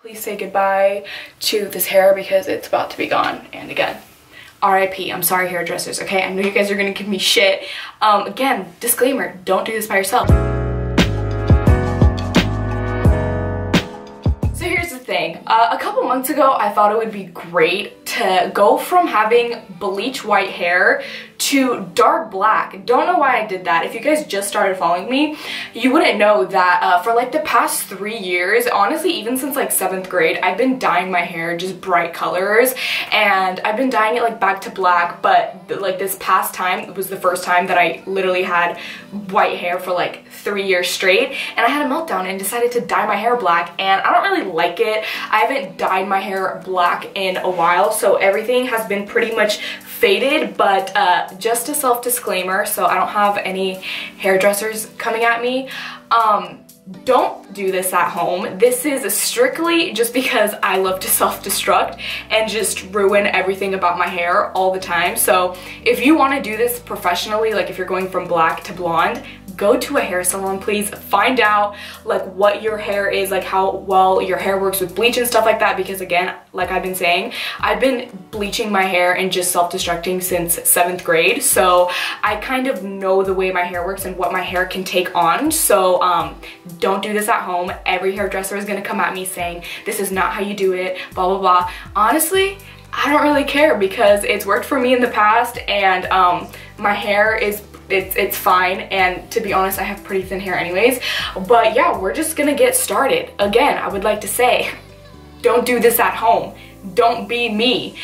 Please say goodbye to this hair because it's about to be gone. And again, RIP, I'm sorry hairdressers, okay? I know you guys are gonna give me shit. Again, disclaimer, don't do this by yourself. So here's the thing, a couple months ago I thought it would be great to go from having bleach white hair to dark black. Don't know why I did that. If you guys just started following me, you wouldn't know that for like the past 3 years, honestly even since like 7th grade, I've been dyeing my hair just bright colors, and I've been dyeing it like back to black, but like this past time was the first time that I literally had white hair for like 3 years straight, and I had a meltdown and decided to dye my hair black, and I don't really like it. I haven't dyed my hair black in a while, so everything has been pretty much faded, but just a self-disclaimer, so I don't have any hairdressers coming at me. Don't do this at home. This is strictly just because I love to self-destruct and just ruin everything about my hair all the time. So if you want to do this professionally, like if you're going from black to blonde, go to a hair salon, please. Find out like what your hair is, like how well your hair works with bleach and stuff like that, because again, like I've been saying, I've been bleaching my hair and just self-destructing since 7th grade, so I kind of know the way my hair works and what my hair can take on. So don't do this at home. Every hairdresser is gonna come at me saying this is not how you do it, blah blah blah. Honestly, I don't really care because it's worked for me in the past, and my hair is it's fine, and to be honest, I have pretty thin hair anyways. But yeah, we're just gonna get started. Again, I would like to say, don't do this at home. Don't be me.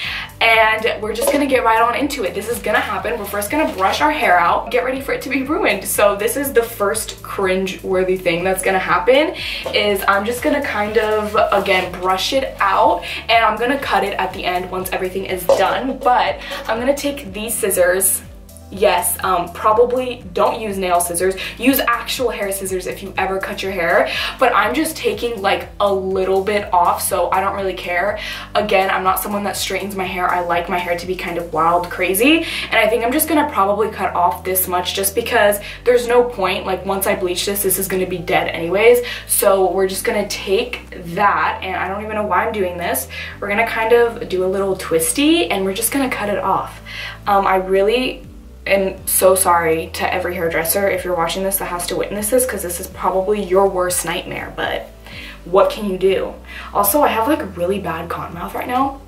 And we're just gonna get right on into it. This is gonna happen. We're first gonna brush our hair out, get ready for it to be ruined. So this is the first cringe-worthy thing that's gonna happen, is I'm just gonna kind of, again, brush it out, and I'm gonna cut it at the end once everything is done. But I'm gonna take these scissors. Yes, probably don't use nail scissors. Use actual hair scissors if you ever cut your hair, but I'm just taking like a little bit off, so I don't really care. Again, I'm not someone that straightens my hair. I like my hair to be kind of wild, crazy, and I think I'm just gonna probably cut off this much just because there's no point. Like once I bleach this is gonna be dead anyways, so we're just gonna take that, and I don't even know why I'm doing this. We're gonna kind of do a little twisty, and we're just gonna cut it off. I really am so sorry to every hairdresser if you're watching this that has to witness this, because this is probably your worst nightmare, but what can you do? Also, I have like really bad cotton mouth right now.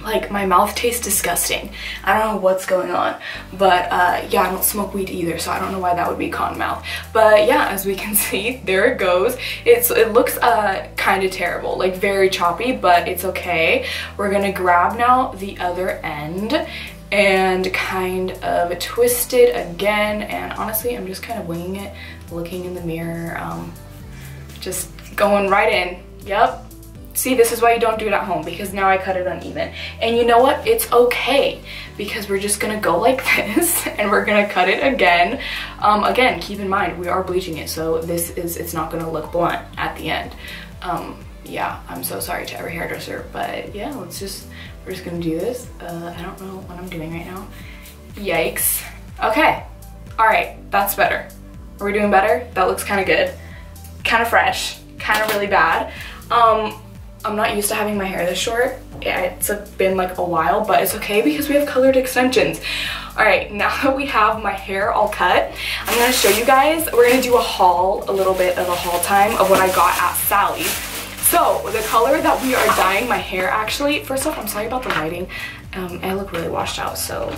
Like my mouth tastes disgusting. I don't know what's going on, but yeah, I don't smoke weed either, so I don't know why that would be cotton mouth. But yeah, as we can see, there it goes. It looks kind of terrible, like very choppy, but it's okay. We're gonna grab now the other end and kind of twist it again, and honestly I'm just kind of winging it, looking in the mirror, just going right in. Yep, see, this is why you don't do it at home, because now I cut it uneven. And you know what, it's okay, because we're just gonna go like this and we're gonna cut it again. Again, keep in mind we are bleaching it, so it's not gonna look blunt at the end. Yeah, I'm so sorry to every hairdresser, but yeah, we're just gonna do this. I don't know what I'm doing right now. Yikes. Okay, all right, that's better. Are we doing better? That looks kind of good. Kind of fresh, kind of really bad. I'm not used to having my hair this short. It's been like a while, but it's okay because we have colored extensions. All right, now that we have my hair all cut, I'm gonna show you guys, we're gonna do a little bit of a haul time of what I got at Sally's. So the color that we are dyeing my hair, actually, first off, I'm sorry about the lighting. I look really washed out, so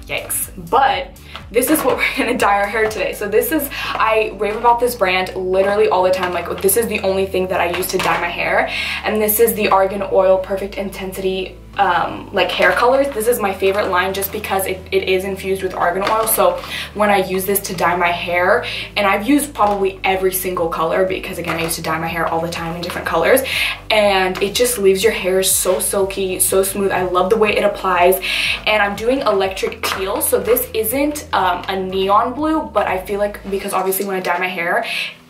yikes. But this is what we're gonna dye our hair today. So this is, I rave about this brand literally all the time. Like, this is the only thing that I use to dye my hair. And this is the Argan Oil Perfect Intensity like hair colors. This is my favorite line just because it is infused with argan oil. So when I use this to dye my hair, and I've used probably every single color because again, I used to dye my hair all the time in different colors, and it just leaves your hair so silky, so smooth. I love the way it applies. And I'm doing electric teal, so this isn't a neon blue, but I feel like, because obviously when I dye my hair,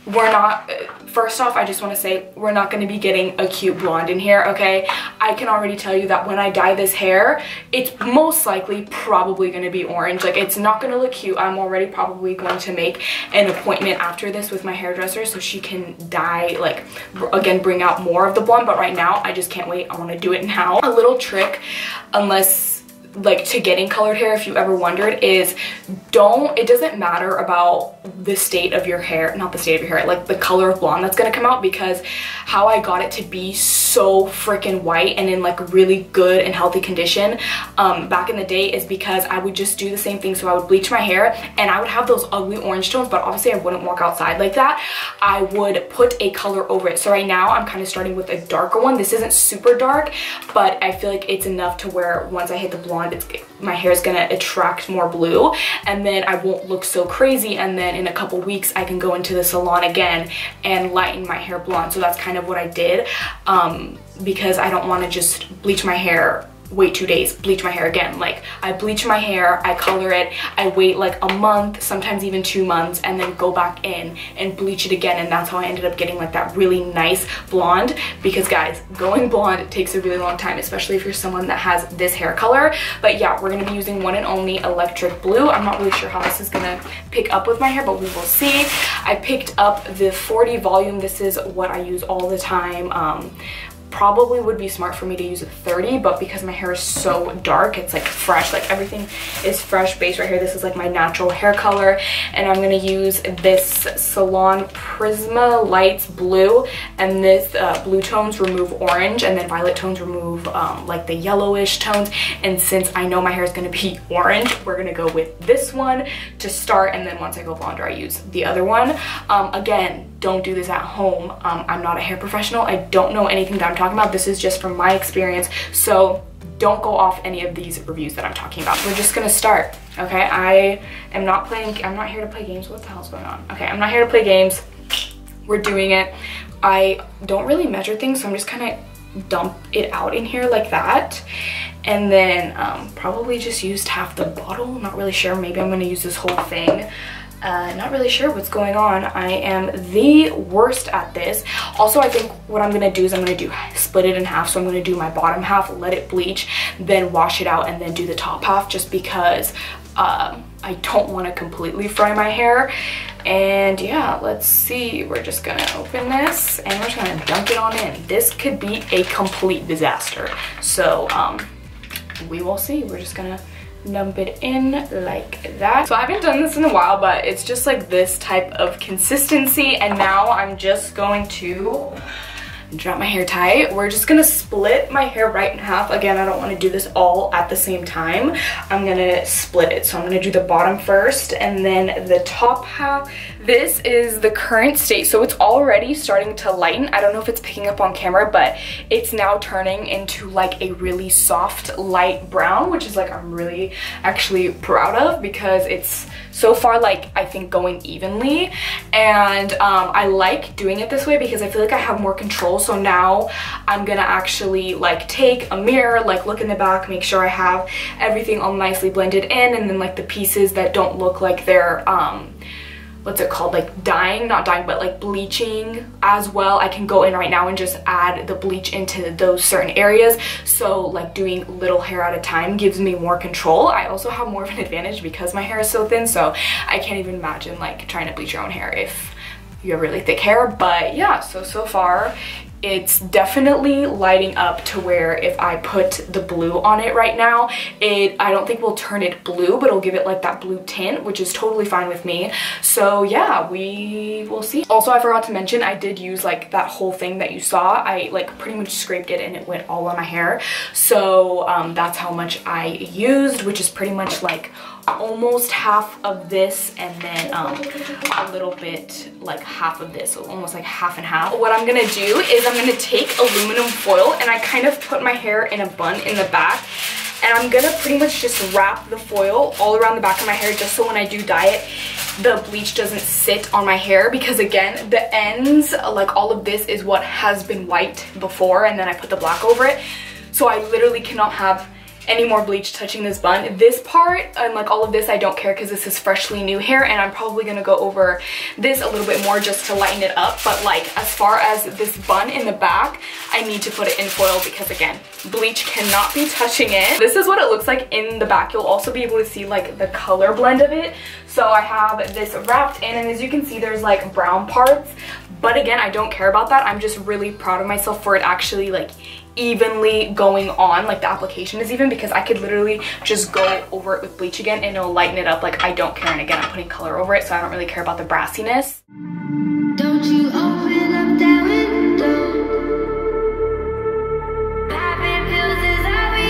we're not, first off, I just want to say we're not going to be getting a cute blonde in here, okay? I can already tell you that when I dye this hair, it's most likely probably going to be orange. Like, it's not going to look cute. I'm already probably going to make an appointment after this with my hairdresser so she can dye, like, again, bring out more of the blonde. But right now, I just can't wait. I want to do it now. A little trick, unless, like, to getting colored hair, if you ever wondered, is it doesn't matter about the state of your hair, not the state of your hair, like the color of blonde that's gonna come out, because how I got it to be so freaking white and in like really good and healthy condition back in the day is because I would just do the same thing. So I would bleach my hair and I would have those ugly orange tones, but obviously I wouldn't walk outside like that. I would put a color over it. So right now I'm kind of starting with a darker one. This isn't super dark, but I feel like it's enough to where once I hit the blonde, my hair is gonna attract more blue, and then I won't look so crazy, and then in a couple weeks I can go into the salon again and lighten my hair blonde. So that's kind of what I did, because I don't want to just bleach my hair, wait 2 days, bleach my hair again. Like, I bleach my hair, I color it, I wait like a month, sometimes even 2 months, and then go back in and bleach it again. And that's how I ended up getting like that really nice blonde, because guys, going blonde takes a really long time, especially if you're someone that has this hair color. But yeah, we're gonna be using one and only electric blue. I'm not really sure how this is gonna pick up with my hair, but we will see. I picked up the 40 volume. This is what I use all the time. Probably would be smart for me to use a 30, but because my hair is so dark, it's like fresh, like everything is fresh base right here. This is like my natural hair color, and I'm gonna use this Salon Prisma Lights Blue, and this blue tones remove orange, and then violet tones remove like the yellowish tones. And since I know my hair is gonna be orange, we're gonna go with this one to start, and then once I go blonder, I use the other one. Again, don't do this at home. I'm not a hair professional. I don't know anything that I'm talking about. This is just from my experience, so don't go off any of these reviews that I'm talking about. We're just gonna start, okay? I'm not here to play games. What the hell's going on? Okay, I'm not here to play games. We're doing it. I don't really measure things, so I'm just kind of dump it out in here like that, and then probably just used half the bottle. Not really sure. Maybe I'm gonna use this whole thing. Not really sure what's going on. I am the worst at this. Also, I think what I'm gonna do is I'm gonna split it in half. So I'm gonna do my bottom half, let it bleach, then wash it out, and then do the top half, just because I don't want to completely fry my hair. And yeah, let's see. We're just gonna open this and we're just gonna dunk it on in. This could be a complete disaster. So we will see. We're just gonna dump it in like that. So I haven't done this in a while, but it's just like this type of consistency. And now I'm just going to drop my hair tie. We're just gonna split my hair right in half. Again, I don't want to do this all at the same time. I'm gonna split it. So I'm gonna do the bottom first and then the top half. This is the current state, so it's already starting to lighten. I don't know if it's picking up on camera, but it's now turning into like a really soft light brown, which is like I'm really actually proud of, because it's so far like I think going evenly. And I like doing it this way because I feel like I have more control. So now I'm gonna actually like take a mirror, like look in the back, make sure I have everything all nicely blended in, and then like the pieces that don't look like they're what's it called, like dyeing, not dyeing, but like bleaching as well. I can go in right now and just add the bleach into those certain areas. So like doing little hair at a time gives me more control. I also have more of an advantage because my hair is so thin, so I can't even imagine like trying to bleach your own hair if you have really thick hair. But yeah, so far it's definitely lighting up to where if I put the blue on it right now, I don't think will turn it blue, but it'll give it like that blue tint, which is totally fine with me. So yeah, we will see. Also, I forgot to mention, I did use like that whole thing that you saw. I like pretty much scraped it and it went all on my hair. So that's how much I used, which is pretty much like almost half of this, and then a little bit like half of this, so almost like half and half. What I'm gonna do is I'm gonna take aluminum foil and I kind of put my hair in a bun in the back, and I'm gonna pretty much just wrap the foil all around the back of my hair, just so when I do dye it, the bleach doesn't sit on my hair, because again, the ends, like all of this is what has been white before, and then I put the black over it. So I literally cannot have any more bleach touching this bun. This part and like all of this I don't care because this is freshly new hair, and I'm probably gonna go over this a little bit more just to lighten it up. But like as far as this bun in the back, I need to put it in foil because again, bleach cannot be touching it. This is what it looks like in the back. You'll also be able to see like the color blend of it. So I have this wrapped in, and as you can see there's like brown parts, but again I don't care about that. I'm just really proud of myself for it actually like evenly going on, like the application is even, because I could literally just go over it with bleach again and it'll lighten it up. Like I don't care, and again I'm putting color over it, so I don't really care about the brassiness. Don't you open up that window. Popping pills is how we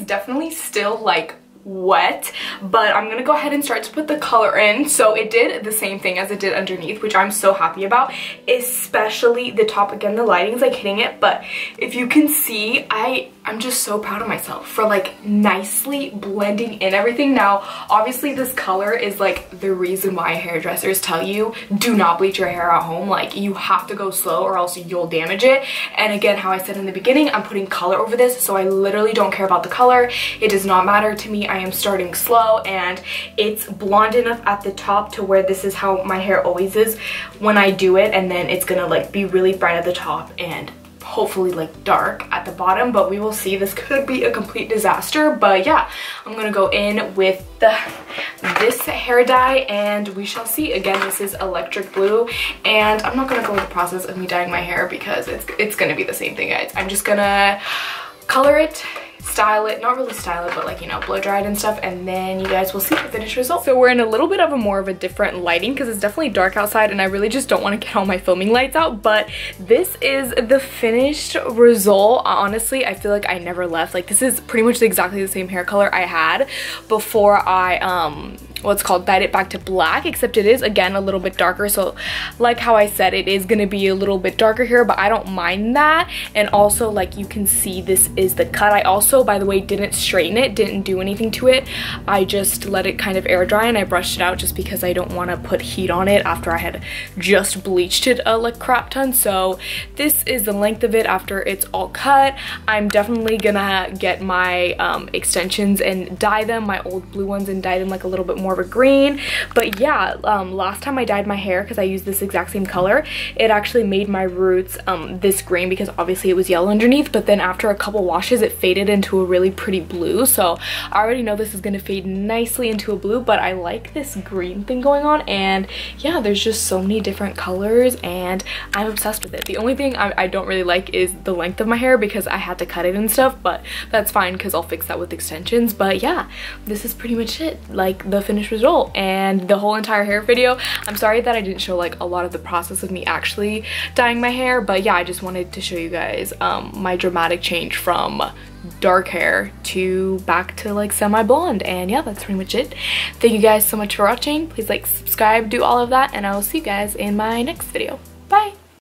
definitely still like wet, but I'm gonna go ahead and start to put the color in. So it did the same thing as it did underneath, which I'm so happy about, especially the top. Again, the lighting's like hitting it, but if you can see, I'm just so proud of myself for like nicely blending in everything. Now obviously this color is like the reason why hairdressers tell you do not bleach your hair at home. Like you have to go slow or else you'll damage it. And again, how I said in the beginning, I'm putting color over this, so I literally don't care about the color. It does not matter to me. I am starting slow, and it's blonde enough at the top to where this is how my hair always is when I do it, and then it's gonna like be really bright at the top and hopefully like dark at the bottom, but we will see. This could be a complete disaster, but yeah, I'm gonna go in with this hair dye and we shall see. Again, this is electric blue, and I'm not gonna go through the process of me dyeing my hair because it's gonna be the same thing, guys. I'm just gonna color it, style it, not really style it, but like, you know, blow dry it and stuff, and then you guys will see the finished result. So we're in a little bit of a more of a different lighting because it's definitely dark outside and I really just don't want to get all my filming lights out, but this is the finished result. Honestly, I feel like I never left. Like this is pretty much exactly the same hair color I had before I what's called dyed it back to black, except it is again a little bit darker. So like how I said, it is gonna be a little bit darker here, but I don't mind that. And also, like you can see, this is the cut. I also, by the way, didn't straighten it, didn't do anything to it. I just let it kind of air dry and I brushed it out just because I don't want to put heat on it after I had just bleached it like crap ton. So this is the length of it after it's all cut. I'm definitely gonna get my extensions and dye them, my old blue ones, and dye them like a little bit more of a green. But yeah, last time I dyed my hair, because I used this exact same color, it actually made my roots this green because obviously it was yellow underneath, but then after a couple washes it faded into a really pretty blue. So I already know this is gonna fade nicely into a blue, but I like this green thing going on. And yeah, there's just so many different colors and I'm obsessed with it. The only thing I don't really like is the length of my hair because I had to cut it and stuff, but that's fine because I'll fix that with extensions. But yeah, this is pretty much it. Like the finished finished result and the whole entire hair video. I'm sorry that I didn't show like a lot of the process of me actually dyeing my hair, but yeah, I just wanted to show you guys my dramatic change from dark hair to back to like semi-blonde. And yeah, that's pretty much it. Thank you guys so much for watching. Please like, subscribe, do all of that, and I will see you guys in my next video. Bye.